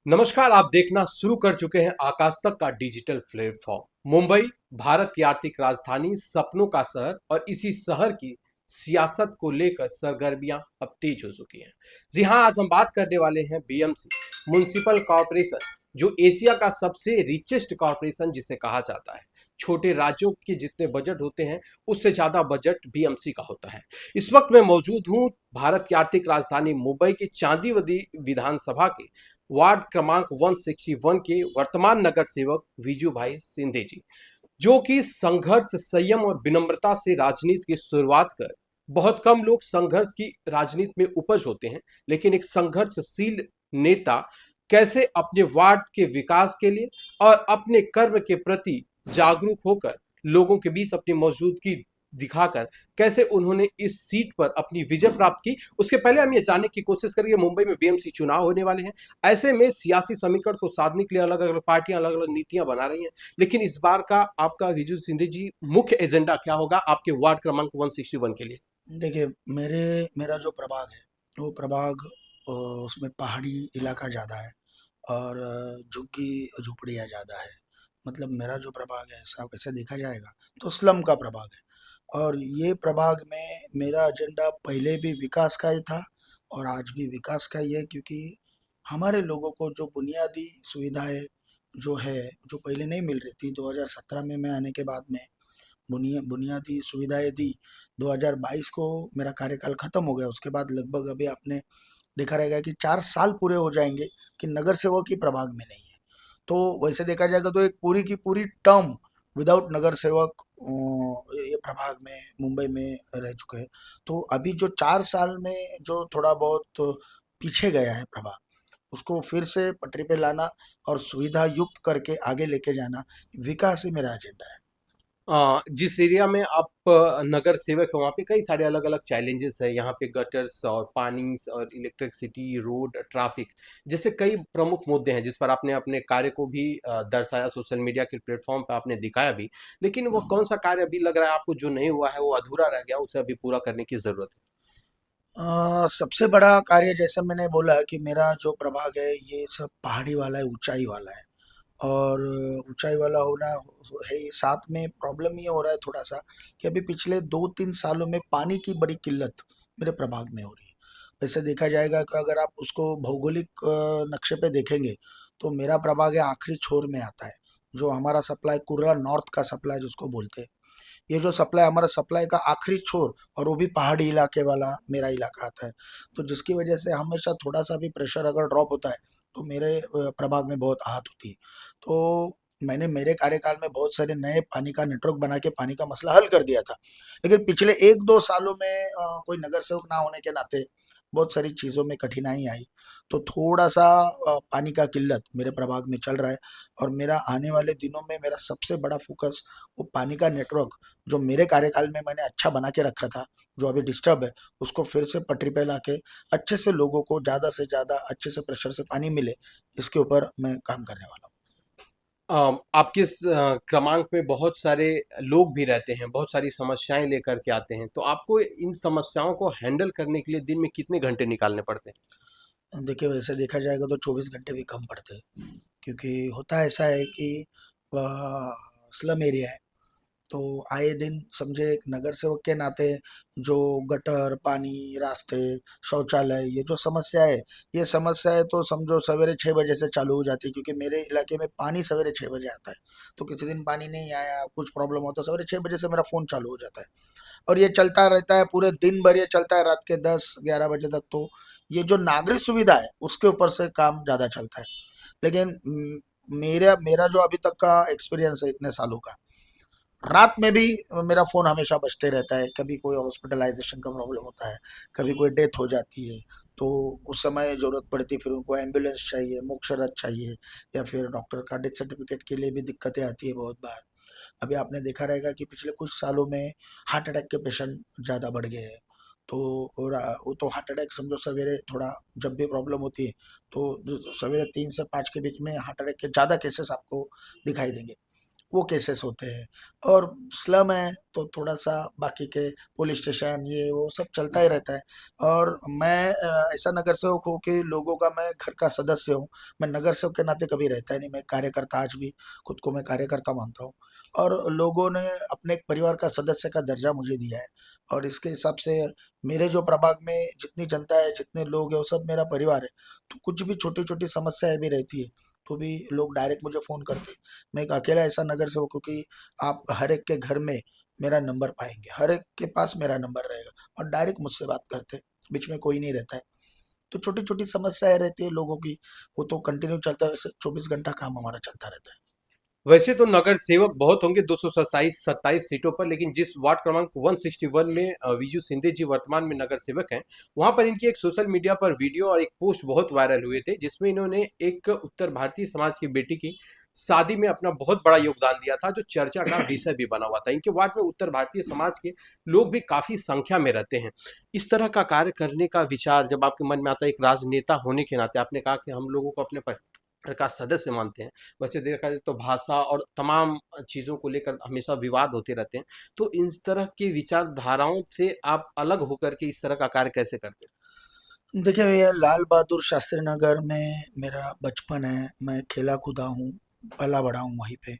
नमस्कार। आप देखना शुरू कर चुके हैं आकाश तक का डिजिटल प्लेटफॉर्म। मुंबई भारत की आर्थिक राजधानी, सपनों का शहर और इसी शहर की सियासत को लेकर सरगर्मियां अब तेज हो चुकी हैं। जी हां, आज हम बात करने वाले हैं बीएमसी म्युनिसिपल कॉरपोरेशन, जो एशिया का सबसे रिचेस्ट कॉरपोरेशन जिसे कहा जाता है। छोटे राज्यों के जितने बजट होते हैं उससे ज्यादा बजट बीएमसी का होता है। इस वक्त मैं मौजूद हूं भारत की आर्थिक राजधानी मुंबई के चांदीवती विधानसभा के वार्ड क्रमांक 161 के वर्तमान नगर सेवक विजू भाई सिंधे जी, जो कि संघर्ष, संयम और विनम्रता से राजनीति की शुरुआत कर। बहुत कम लोग संघर्ष की राजनीति में उपज होते हैं, लेकिन एक संघर्षशील नेता कैसे अपने वार्ड के विकास के लिए और अपने कर्म के प्रति जागरूक होकर लोगों के बीच अपनी मौजूदगी दिखाकर कैसे उन्होंने इस सीट पर अपनी विजय प्राप्त की। उसके पहले हम ये जानने की कोशिश करेंगे, मुंबई में बीएमसी चुनाव होने वाले हैं। ऐसे में सियासी समीकरण को साधने के लिए अलग अलग पार्टियां अलग अलग नीतियां बना रही हैं, लेकिन इस बार का आपका विजय सिंधे जी मुख्य एजेंडा क्या होगा आपके वार्ड क्रमांक 161 के लिए? देखिए, मेरा जो प्रभाग है वो प्रभाग उसमें पहाड़ी इलाका ज़्यादा है और झुग्गी झोपड़ियाँ ज़्यादा है। मतलब मेरा जो प्रभाग है ऐसा वैसे देखा जाएगा तो स्लम का प्रभाग है। और ये प्रभाग में मेरा एजेंडा पहले भी विकास का ही था और आज भी विकास का ही है, क्योंकि हमारे लोगों को जो बुनियादी सुविधाएं जो है, जो पहले नहीं मिल रही थी, 2017 में मैं आने के बाद में बुनियादी सुविधाएं दी। 2022 को मेरा कार्यकाल खत्म हो गया, उसके बाद लगभग अभी आपने देखा रहेगा कि 4 साल पूरे हो जाएंगे कि नगर सेवक ही प्रभाग में नहीं है। तो वैसे देखा जाएगा तो एक पूरी की पूरी टर्म विदाउट नगर सेवक ये प्रभाग में मुंबई में रह चुके हैं। तो अभी जो 4 साल में जो थोड़ा बहुत पीछे गया है प्रभाग, उसको फिर से पटरी पे लाना और सुविधा युक्त करके आगे लेके जाना, विकास ही मेरा एजेंडा है। जिस एरिया में आप नगर सेवक है वहाँ पे कई सारे अलग अलग चैलेंजेस है। यहाँ पे गटर्स और पानी और इलेक्ट्रिसिटी, रोड, ट्रैफिक जैसे कई प्रमुख मुद्दे हैं जिस पर आपने अपने कार्य को भी दर्शाया, सोशल मीडिया के प्लेटफॉर्म पे आपने दिखाया भी। लेकिन वो कौन सा कार्य अभी लग रहा है आपको जो नहीं हुआ है, वो अधूरा रह गया, उसे अभी पूरा करने की जरूरत सबसे बड़ा कार्य जैसे मैंने बोला कि मेरा जो प्रभाग है ये सब पहाड़ी वाला है, ऊंचाई वाला है। और ऊंचाई वाला होना है ही, साथ में प्रॉब्लम ये हो रहा है थोड़ा सा कि अभी पिछले 2-3 सालों में पानी की बड़ी किल्लत मेरे प्रभाग में हो रही है। वैसे देखा जाएगा कि अगर आप उसको भौगोलिक नक्शे पे देखेंगे तो मेरा प्रभाग है आखिरी छोर में आता है। जो हमारा सप्लाई कुर्ला नॉर्थ का सप्लाई जिसको बोलते हैं, ये जो सप्लाई हमारा सप्लाई का आखिरी छोर, और वो भी पहाड़ी इलाके वाला मेरा इलाका आता है। तो जिसकी वजह से हमेशा थोड़ा सा भी प्रेशर अगर ड्रॉप होता है तो मेरे प्रभाग में बहुत आहत होती है। तो मैंने मेरे कार्यकाल में बहुत सारे नए पानी का नेटवर्क बना के पानी का मसला हल कर दिया था। लेकिन पिछले 1-2 सालों में कोई नगर सेवक ना होने के नाते बहुत सारी चीज़ों में कठिनाई आई। तो थोड़ा सा पानी का किल्लत मेरे प्रभाग में चल रहा है। और मेरा आने वाले दिनों में मेरा सबसे बड़ा फोकस वो पानी का नेटवर्क, जो मेरे कार्यकाल में मैंने अच्छा बना के रखा था, जो अभी डिस्टर्ब है, उसको फिर से पटरी पे लाके अच्छे से लोगों को ज़्यादा से ज़्यादा अच्छे से प्रेशर से पानी मिले, इसके ऊपर मैं काम करने वाला हूँ। आपके इस क्रमांक में बहुत सारे लोग भी रहते हैं, बहुत सारी समस्याएं लेकर के आते हैं, तो आपको इन समस्याओं को हैंडल करने के लिए दिन में कितने घंटे निकालने पड़ते हैं? देखिए, वैसे देखा जाएगा तो 24 घंटे भी कम पड़ते हैं, क्योंकि होता ऐसा है कि स्लम एरिया है। तो आए दिन समझे एक नगर सेवक के नाते जो गटर, पानी, रास्ते, शौचालय, ये जो समस्या है, ये समस्या है तो समझो सवेरे 6 बजे से चालू हो जाती है, क्योंकि मेरे इलाके में पानी सवेरे 6 बजे आता है। तो किसी दिन पानी नहीं आया, कुछ प्रॉब्लम हो, तो सवेरे 6 बजे से मेरा फ़ोन चालू हो जाता है और ये चलता रहता है पूरे दिन भर, ये चलता है रात के 10-11 बजे तक। तो ये जो नागरिक सुविधा है उसके ऊपर से काम ज़्यादा चलता है। लेकिन मेरा मेरा जो अभी तक का एक्सपीरियंस है इतने सालों का, रात में भी मेरा फ़ोन हमेशा बजते रहता है। कभी कोई हॉस्पिटलाइजेशन का प्रॉब्लम होता है, कभी कोई डेथ हो जाती है, तो उस समय ज़रूरत पड़ती है, फिर उनको एम्बुलेंस चाहिए, मोक्ष रथ चाहिए, या फिर डॉक्टर का डेथ सर्टिफिकेट के लिए भी दिक्कतें आती है बहुत बार। अभी आपने देखा रहेगा कि पिछले कुछ सालों में हार्ट अटैक के पेशेंट ज़्यादा बढ़ गए हैं। तो वो तो हार्ट अटैक समझो सवेरे थोड़ा जब भी प्रॉब्लम होती है तो सवेरे 3 से 5 के बीच में हार्ट अटैक के ज़्यादा केसेस आपको दिखाई देंगे। वो केसेस होते हैं। और स्लम है तो थोड़ा सा बाकी के पुलिस स्टेशन ये वो सब चलता ही रहता है। और मैं ऐसा नगर सेवक हूँ कि लोगों का मैं घर का सदस्य हूँ। मैं नगर सेवक के नाते कभी रहता ही नहीं, मैं कार्यकर्ता, आज भी खुद को मैं कार्यकर्ता मानता हूँ। और लोगों ने अपने एक परिवार का सदस्य का दर्जा मुझे दिया है। और इसके हिसाब से मेरे जो प्रभाग में जितनी जनता है, जितने लोग हैं, वो सब मेरा परिवार है। तो कुछ भी छोटी छोटी समस्याएं भी रहती है तो भी लोग डायरेक्ट मुझे फ़ोन करते हैं। मैं एक अकेला ऐसा नगर सेवक हूँ कि आप हर एक के घर में मेरा नंबर पाएंगे, हर एक के पास मेरा नंबर रहेगा और डायरेक्ट मुझसे बात करते हैं। बीच में कोई नहीं रहता है। तो छोटी छोटी समस्याएं रहती है लोगों की, वो तो कंटिन्यू चलता है, वैसे 24 घंटा काम हमारा चलता रहता है। वैसे तो नगर सेवक बहुत होंगे, 227 सीटों पर, लेकिन जिस वार्ड क्रमांक 161 में विजू सिंधे जी वर्तमान में नगर सेवक हैं, वहां पर इनकी एक सोशल मीडिया पर वीडियो और एक पोस्ट बहुत वायरल हुए थे, जिसमें इन्होंने एक उत्तर भारतीय समाज की बेटी की शादी में अपना बहुत बड़ा योगदान दिया था, जो चर्चा का विषय भी बना हुआ था। इनके वार्ड में उत्तर भारतीय समाज के लोग भी काफी संख्या में रहते हैं। इस तरह का कार्य करने का विचार जब आपके मन में आता है, एक राजनेता होने के नाते, आपने कहा कि हम लोगों को अपने परिवार का सदस्य मानते हैं, वैसे देखा जाए तो भाषा और तमाम चीज़ों को लेकर हमेशा विवाद होते रहते हैं। तो इन तरह की विचारधाराओं से आप अलग होकर के इस तरह का कार्य कैसे करते हैं? देखिए भैया, लाल बहादुर शास्त्री नगर में मेरा बचपन है, मैं खेला कूदा हूँ, पला बड़ा हूँ वहीं पे।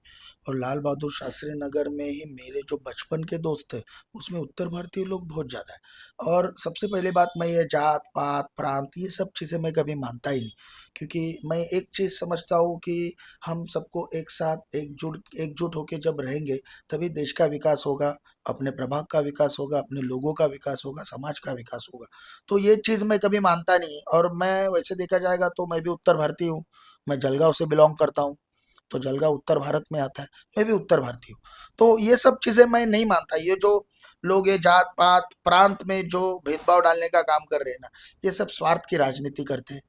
और लाल बहादुर शास्त्री नगर में ही मेरे जो बचपन के दोस्त थे, उसमें उत्तर भारतीय लोग बहुत ज़्यादा है। और सबसे पहले बात, मैं ये जात पात प्रांत ये सब चीज़ें मैं कभी मानता ही नहीं, क्योंकि मैं एक चीज़ समझता हूँ कि हम सबको एक साथ एकजुट होके जब रहेंगे, तभी देश का विकास होगा, अपने प्रभाग का विकास होगा, अपने लोगों का विकास होगा, समाज का विकास होगा। तो ये चीज़ मैं कभी मानता नहीं। और मैं वैसे देखा जाएगा तो मैं भी उत्तर भारतीय हूँ, मैं जलगांव से बिलोंग करता हूँ। तो जलगांव उत्तर भारत में आता है, मैं भी उत्तर भारतीय हूँ। तो ये सब चीज़ें मैं नहीं मानता। ये जो लोग ये जात पात प्रांत में जो भेदभाव डालने का काम कर रहे हैं ना, ये सब स्वार्थ की राजनीति करते हैं।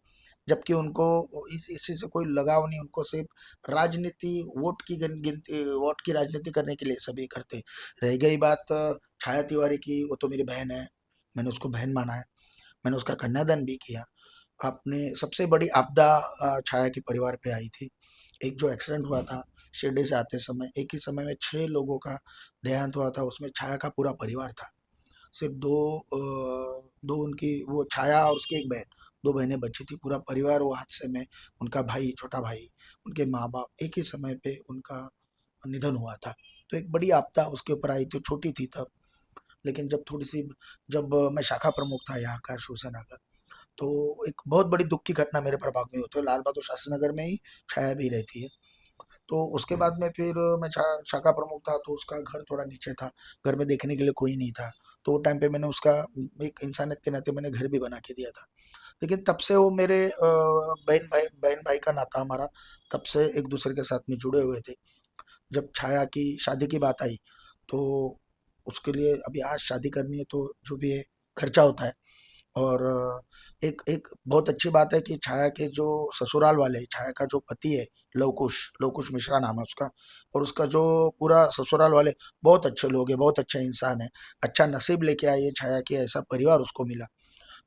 जबकि उनको इसी से कोई लगाव नहीं, उनको सिर्फ राजनीति, गिनती, वोट की राजनीति करने के लिए सभी करते हैं। रह गई बात छाया तिवारी की, वो तो मेरी बहन है, मैंने उसको बहन माना है, मैंने उसका कन्यादान भी किया। आपने सबसे बड़ी आपदा छाया के परिवार पे आई थी। एक जो एक्सीडेंट हुआ था शिरडी से आते समय, एक ही समय में 6 लोगों का देहांत हुआ था, उसमें छाया का पूरा परिवार था। सिर्फ दो उनकी, वो छाया और उसकी एक बहन, दो बहनें बची थी, पूरा परिवार वो हादसे में, उनका भाई, छोटा भाई, उनके माँ बाप, एक ही समय पे उनका निधन हुआ था। तो एक बड़ी आपदा उसके ऊपर आई थी, छोटी थी तब। लेकिन जब मैं शाखा प्रमुख था यहाँ का शिवसेना का, तो एक बहुत बड़ी दुख की घटना मेरे प्रभाग में होती है। लाल बहादुर शास्त्री नगर में ही छाया भी रहती है। तो उसके बाद में फिर मैं शाखा प्रमुख था, तो उसका घर थोड़ा नीचे था, घर में देखने के लिए कोई नहीं था। तो वो टाइम पे मैंने उसका, एक इंसानियत के नाते मैंने घर भी बना के दिया था। लेकिन तब से वो मेरे बहन भाई का नाता हमारा तब से एक दूसरे के साथ में जुड़े हुए थे। जब छाया की शादी की बात आई, तो उसके लिए अभी आज शादी करनी है तो जो भी है खर्चा होता है। और एक एक बहुत अच्छी बात है कि छाया के जो ससुराल वाले, छाया का जो पति है, लवकुश लवकुश मिश्रा नाम है उसका, और उसका जो पूरा ससुराल वाले बहुत अच्छे लोग हैं, बहुत अच्छे इंसान है। अच्छा नसीब लेके आई है छाया की, ऐसा परिवार उसको मिला।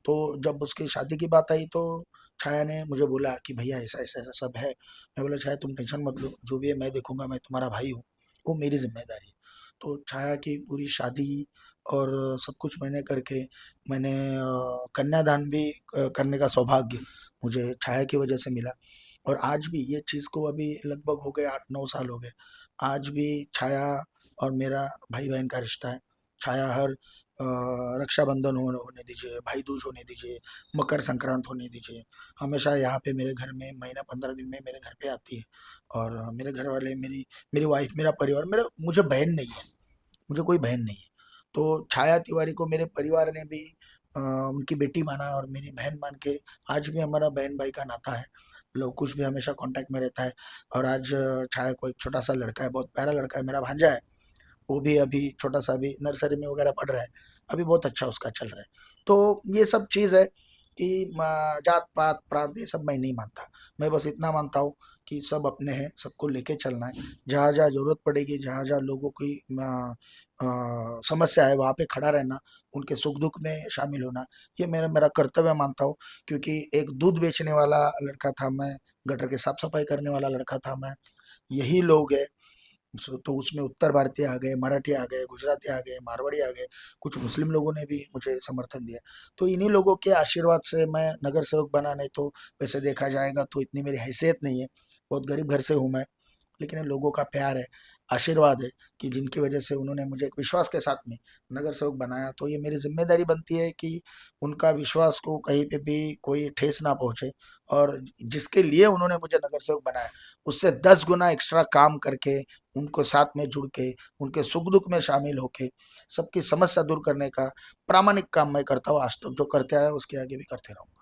तो जब उसकी शादी की बात आई, तो छाया ने मुझे बोला कि भैया ऐसा ऐसा ऐसा सब है। मैं बोला छाया तुम टेंशन मत लो, जो भी है मैं देखूंगा, मैं तुम्हारा भाई हूँ, वो मेरी जिम्मेदारी है। तो छाया की पूरी शादी और सब कुछ मैंने करके, मैंने कन्यादान भी करने का सौभाग्य मुझे छाया की वजह से मिला। और आज भी ये चीज़ को अभी लगभग हो गए 8-9 साल हो गए, आज भी छाया और मेरा भाई बहन का रिश्ता है। छाया हर रक्षाबंधन होने दीजिए, भाई दूज होने दीजिए, मकर संक्रांत होने दीजिए, हमेशा यहाँ पे मेरे घर में महीना 15 दिन में मेरे घर पे आती है। और मेरे घर वाले, मेरी मेरी वाइफ, मेरा परिवार, मेरा, मुझे बहन नहीं है, मुझे कोई बहन नहीं है। तो छाया तिवारी को मेरे परिवार ने भी उनकी बेटी माना और मेरी बहन मान के आज भी हमारा बहन भाई का नाता है। लवकुश भी हमेशा कांटेक्ट में रहता है। और आज छाया को एक छोटा सा लड़का है, बहुत प्यारा लड़का है, मेरा भांजा है। वो भी अभी छोटा सा, अभी नर्सरी में वगैरह पढ़ रहा है, अभी बहुत अच्छा उसका चल रहा है। तो ये सब चीज़ है कि जात पात प्रांत ये सब मैं नहीं मानता। मैं बस इतना मानता हूँ कि सब अपने हैं, सबको लेके चलना है। जहाँ जहाँ जरूरत पड़ेगी, जहाँ जहाँ लोगों की समस्या है, वहाँ पे खड़ा रहना, उनके सुख दुख में शामिल होना, ये मेरा मेरा कर्तव्य मानता हूँ। क्योंकि एक दूध बेचने वाला लड़का था मैं, गटर के साफ सफाई करने वाला लड़का था मैं, यही लोग हैं तो उसमें उत्तर भारतीय आ गए, मराठी आ गए, गुजराती आ गए, मारवाड़ी आ गए, कुछ मुस्लिम लोगों ने भी मुझे समर्थन दिया। तो इन्हीं लोगों के आशीर्वाद से मैं नगर सेवक बना, नहीं तो वैसे देखा जाएगा तो इतनी मेरी हैसियत नहीं है, बहुत गरीब घर से हूँ मैं। लेकिन ये लोगों का प्यार है, आशीर्वाद है, कि जिनकी वजह से उन्होंने मुझे एक विश्वास के साथ में नगर सेवक बनाया, तो ये मेरी जिम्मेदारी बनती है कि उनका विश्वास को कहीं पे भी कोई ठेस ना पहुंचे, और जिसके लिए उन्होंने मुझे नगर सेवक बनाया उससे 10 गुना एक्स्ट्रा काम करके, उनको साथ में जुड़ के, उनके सुख दुख में शामिल होके, सबकी समस्या दूर करने का प्रामाणिक काम मैं करता हूँ। आज तक जो करते आया उसके आगे भी करते रहूंगा।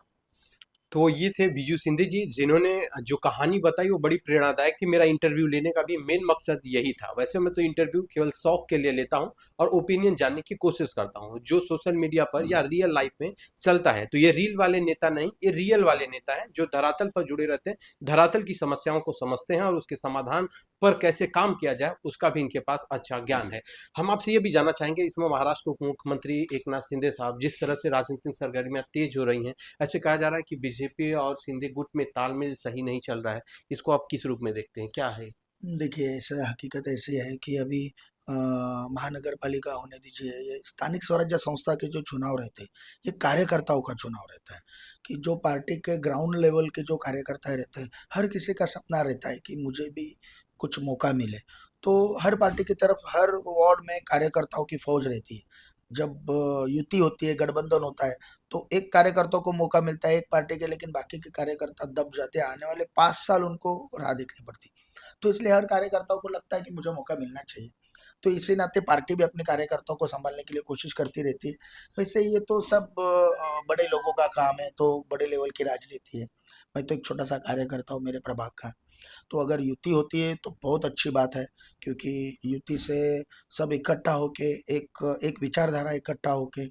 तो ये थे बीजू सिंधे जी, जिन्होंने जो कहानी बताई वो बड़ी प्रेरणादायक थी। मेरा इंटरव्यू लेने का भी मेन मकसद यही था। वैसे मैं तो इंटरव्यू केवल शौक के लिए लेता हूँ और ओपिनियन जानने की कोशिश करता हूँ जो सोशल मीडिया पर या रियल लाइफ में चलता है। तो ये रील वाले नेता नहीं, ये रियल वाले नेता हैं जो धरातल पर जुड़े रहते हैं, धरातल की समस्याओं को समझते हैं और उसके समाधान पर कैसे काम किया जाए उसका भी इनके पास अच्छा ज्ञान है। हम आपसे ये भी जानना चाहेंगे, इसमें महाराष्ट्र के उप मुख्यमंत्री एकनाथ शिंदे साहब जिस तरह से राजनीतिक सरगर्मियां तेज हो रही हैं, ऐसे कहा जा रहा है कि बीजेपी और शिंदे गुट में तालमेल सही नहीं चल रहा है। इसको आप किस रूप में देखते हैं, क्या है? देखिए, ऐसा हकीकत ऐसी है कि अभी महानगर पालिका होने दीजिए, ये स्थानिक स्वराज्य संस्था के जो चुनाव रहते हैं, ये कार्यकर्ताओं का चुनाव रहता है। कि जो पार्टी के ग्राउंड लेवल के जो कार्यकर्ता रहते हैं, हर किसी का सपना रहता है कि मुझे भी कुछ मौका मिले। तो हर पार्टी की तरफ हर वार्ड में कार्यकर्ताओं की फौज रहती है। जब युति होती है, गठबंधन होता है, तो एक कार्यकर्ताओं को मौका मिलता है एक पार्टी के, लेकिन बाकी के कार्यकर्ता दब जाते हैं। आने वाले 5 साल उनको राह देखनी पड़ती है। तो इसलिए हर कार्यकर्ताओं को लगता है कि मुझे मौका मिलना चाहिए। तो इसी नाते पार्टी भी अपने कार्यकर्ताओं को संभालने के लिए कोशिश करती रहती है। वैसे ये तो सब बड़े लोगों का काम है, तो बड़े लेवल की राजनीति है। मैं तो एक छोटा सा कार्यकर्ता हूँ मेरे प्रभाग का। तो अगर युति होती है तो बहुत अच्छी बात है, क्योंकि युति से सब इकट्ठा होके एक एक विचारधारा इकट्ठा होके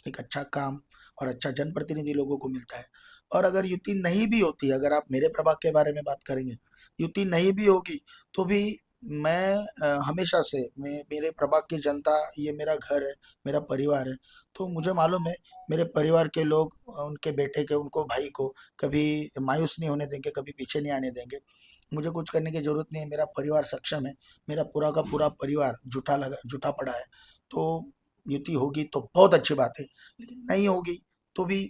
एक अच्छा काम और अच्छा जनप्रतिनिधि लोगों को मिलता है। और अगर युति नहीं भी होती, अगर आप मेरे प्रभाग के बारे में बात करेंगे, युति नहीं भी होगी, तो भी मैं हमेशा से मैं मेरे प्रभाग की जनता, ये मेरा घर है, मेरा परिवार है। तो मुझे मालूम है मेरे परिवार के लोग उनके बेटे के, उनको भाई को कभी मायूस नहीं होने देंगे, कभी पीछे नहीं आने देंगे। मुझे कुछ करने की जरूरत नहीं है, मेरा परिवार सक्षम है। मेरा पूरा का पूरा परिवार जुटा पड़ा है। तो युति होगी तो बहुत अच्छी बात है, लेकिन नहीं होगी तो भी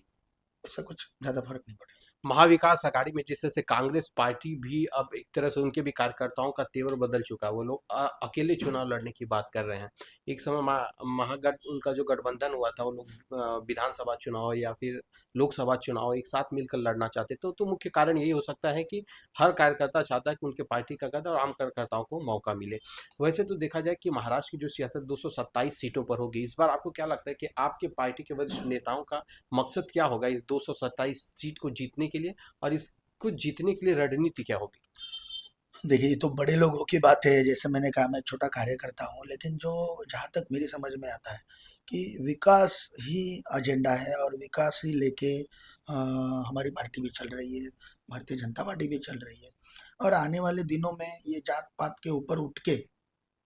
इससे कुछ ज्यादा फर्क नहीं पड़ेगा। महाविकास अघाड़ी में जिस तरह से कांग्रेस पार्टी भी अब एक तरह से उनके भी कार्यकर्ताओं का तेवर बदल चुका है। वो लोग अकेले चुनाव लड़ने की बात कर रहे हैं। एक समय महागठ उनका जो गठबंधन हुआ था, वो लोग विधानसभा चुनाव या फिर लोकसभा चुनाव एक साथ मिलकर लड़ना चाहते। तो मुख्य कारण यही हो सकता है कि हर कार्यकर्ता चाहता है कि उनके पार्टी का कदर और आम कार्यकर्ताओं को मौका मिले। वैसे तो देखा जाए कि महाराष्ट्र की जो सियासत 227 सीटों पर होगी इस बार, आपको क्या लगता है कि आपके पार्टी के वरिष्ठ नेताओं का मकसद क्या होगा इस 227 सीट को जीतने के लिए, और इसको जीतने के लिए रणनीति क्या होगी? देखिए, ये तो बड़े लोगों की बात है, जैसे मैंने कहा मैं छोटा कार्यकर्ता हूँ, लेकिन जो जहाँ तक मेरी समझ में आता है कि विकास ही एजेंडा है, और विकास ही लेके हमारी पार्टी भी चल रही है, भारतीय जनता पार्टी भी चल रही है। और आने वाले दिनों में ये जात पात के ऊपर उठ के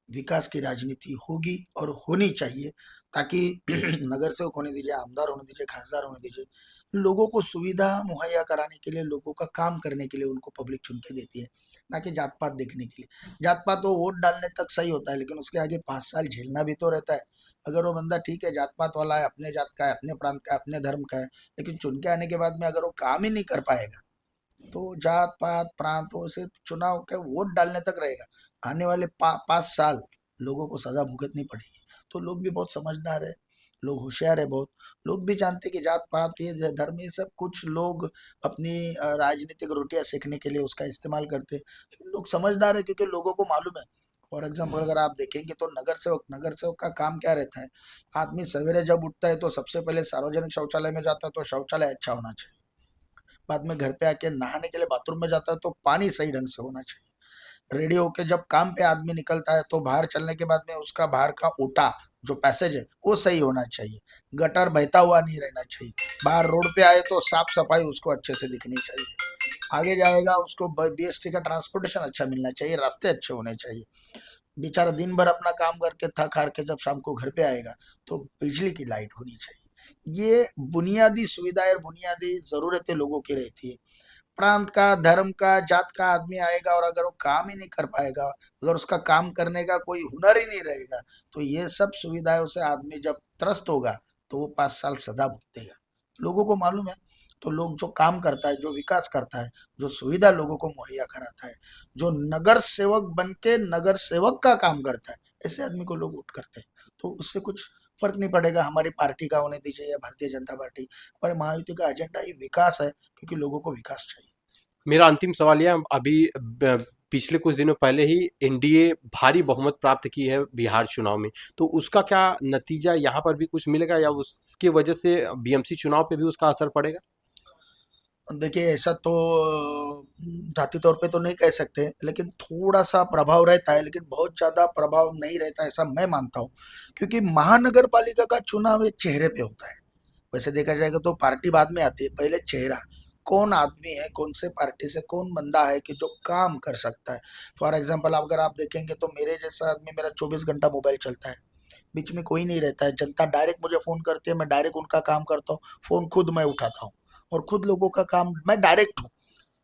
विकास की राजनीति होगी और होनी चाहिए, ताकि नगर सेवक होने दीजिए, आमदार होने दीजिए, खासदार होने दीजिए, लोगों को सुविधा मुहैया कराने के लिए, लोगों का काम करने के लिए उनको पब्लिक चुन के देती है, ना कि जात पात देखने के लिए। जात पात वो वोट डालने तक सही होता है, लेकिन उसके आगे 5 साल झेलना भी तो रहता है। अगर वो बंदा ठीक है, जात पात वाला है, अपने जात का है, अपने प्रांत का है, अपने धर्म का है, लेकिन चुन के आने के बाद में अगर वो काम ही नहीं कर पाएगा, तो जात पात प्रांत वो सिर्फ चुनाव के वोट डालने तक रहेगा। आने वाले 5 साल लोगों को सजा भुगतनी पड़ेगी। तो लोग भी बहुत समझदार है, लोग होशियार है बहुत। लोग भी जानते हैं कि जात पात ये धर्म ये सब कुछ लोग अपनी राजनीतिक रोटियां सेकने के लिए उसका इस्तेमाल करते हैं, लेकिन लोग समझदार है क्योंकि लोगों को मालूम है। फॉर एग्जाम्पल अगर आप देखेंगे तो नगर सेवक का काम क्या रहता है। आदमी सवेरे जब उठता है तो सबसे पहले सार्वजनिक शौचालय में जाता है, तो शौचालय अच्छा होना चाहिए। बाद में घर पे आके नहाने के लिए बाथरूम में जाता है तो पानी सही ढंग से होना चाहिए। रेडी होके जब काम पे आदमी निकलता है तो बाहर चलने के बाद में उसका बाहर का ओटा, जो पैसेज है, वो सही होना चाहिए। गटर बहता हुआ नहीं रहना चाहिए। बाहर रोड पे आए तो साफ सफाई उसको अच्छे से दिखनी चाहिए। आगे जाएगा उसको बीएसटी का ट्रांसपोर्टेशन अच्छा मिलना चाहिए, रास्ते अच्छे होने चाहिए। बेचारा दिन भर अपना काम करके थक हार के जब शाम को घर पे आएगा तो बिजली की लाइट होनी चाहिए। ये बुनियादी सुविधाएं और बुनियादी जरूरतें लोगों की रहती है। प्रांत का, धर्म का, जात का आदमी आएगा और अगर वो काम ही नहीं कर पाएगा, अगर उसका काम करने का कोई हुनर ही नहीं रहेगा, तो ये सब सुविधाओं से आदमी जब त्रस्त होगा तो वो 5 साल सजा भुगतेगा। लोगों को मालूम है। तो लोग जो काम करता है, जो विकास करता है, जो सुविधा लोगों को मुहैया कराता है, जो नगर सेवक बन के नगर सेवक का काम करता है, ऐसे आदमी को लोग वोट करते हैं। तो उससे कुछ फर्क नहीं पड़ेगा हमारी पार्टी का होने दीजिए या भारतीय जनता पार्टी। हमारे महायुति का एजेंडा ही विकास है, क्योंकि लोगों को विकास चाहिए। मेरा अंतिम सवाल यह है, अभी पिछले कुछ दिनों पहले ही एनडीए भारी बहुमत प्राप्त की है बिहार चुनाव में, तो उसका क्या नतीजा यहाँ पर भी कुछ मिलेगा या उसकी वजह से बीएमसी चुनाव पे भी उसका असर पड़ेगा? देखिए, ऐसा तो जाति तौर पे तो नहीं कह सकते, लेकिन थोड़ा सा प्रभाव रहता है, लेकिन बहुत ज्यादा प्रभाव नहीं रहता ऐसा मैं मानता हूँ। क्योंकि महानगर पालिका का चुनाव एक चेहरे पे होता है। वैसे देखा जाएगा तो पार्टी बाद में आती है, पहले चेहरा, कौन आदमी है, कौन से पार्टी से कौन बंदा है कि जो काम कर सकता है। फॉर एग्जाम्पल अगर आप देखेंगे तो मेरे जैसा आदमी, मेरा 24 घंटा मोबाइल चलता है, बीच में कोई नहीं रहता है। जनता डायरेक्ट मुझे फोन करती है, मैं डायरेक्ट उनका काम करता हूँ, फोन खुद मैं उठाता हूँ और खुद लोगों का काम मैं डायरेक्ट हूँ।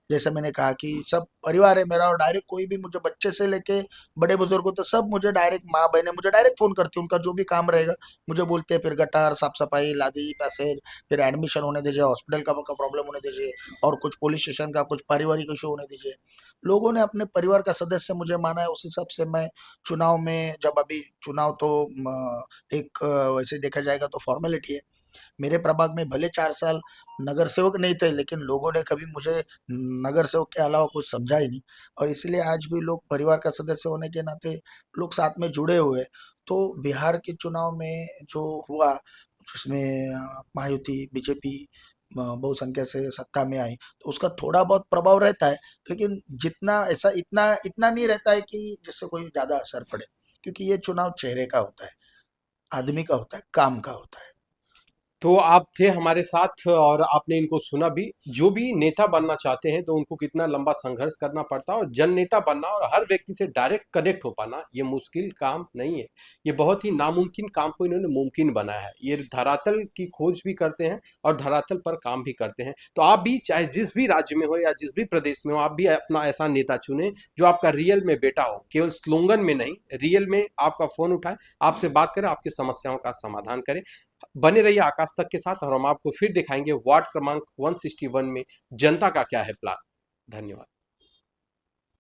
जैसे मैंने कहा कि सब परिवार है मेरा, और डायरेक्ट कोई भी मुझे, बच्चे से लेके बड़े बुजुर्गों तो सब मुझे डायरेक्ट, माँ बहनें मुझे डायरेक्ट फोन करती हैं, उनका जो भी काम रहेगा मुझे बोलते हैं। फिर गटार साफ सफाई, लादी पैसे, फिर एडमिशन होने दीजिए, हॉस्पिटल का प्रॉब्लम होने दीजिए, और कुछ पुलिस स्टेशन का कुछ पारिवारिक इशू होने दीजिए। लोगों ने अपने परिवार का सदस्य मुझे माना है, उस हिसाब से मैं चुनाव में, जब अभी चुनाव तो एक वैसे देखा जाएगा तो फॉर्मेलिटी है। मेरे प्रभाग में भले 4 साल नगर सेवक नहीं थे, लेकिन लोगों ने कभी मुझे नगर सेवक के अलावा कुछ समझा ही नहीं। और इसलिए आज भी लोग परिवार का सदस्य होने के नाते लोग साथ में जुड़े हुए हैं। तो बिहार के चुनाव में जो हुआ, जिसमें महायुति बीजेपी बहुसंख्या से सत्ता में आई, तो उसका थोड़ा बहुत प्रभाव रहता है, लेकिन जितना ऐसा इतना इतना नहीं रहता है कि जिससे कोई ज्यादा असर पड़े। क्योंकि ये चुनाव चेहरे का होता है, आदमी का होता है, काम का होता है। तो आप थे हमारे साथ और आपने इनको सुना भी। जो भी नेता बनना चाहते हैं तो उनको कितना लंबा संघर्ष करना पड़ता है, और जन नेता बनना और हर व्यक्ति से डायरेक्ट कनेक्ट हो पाना ये मुश्किल काम नहीं है। ये बहुत ही नामुमकिन काम को इन्होंने मुमकिन बनाया है। ये धरातल की खोज भी करते हैं और धरातल पर काम भी करते हैं। तो आप भी चाहे जिस भी राज्य में हो या जिस भी प्रदेश में हो, आप भी अपना ऐसा नेता चुने जो आपका रियल में बेटा हो, केवल स्लोगन में नहीं, रियल में आपका फोन उठाए, आपसे बात करें, आपकी समस्याओं का समाधान करे। बने रहिए आकाश तक के साथ और हम आपको फिर दिखाएंगे वार्ड क्रमांक 161 में जनता का क्या है प्लान। धन्यवाद।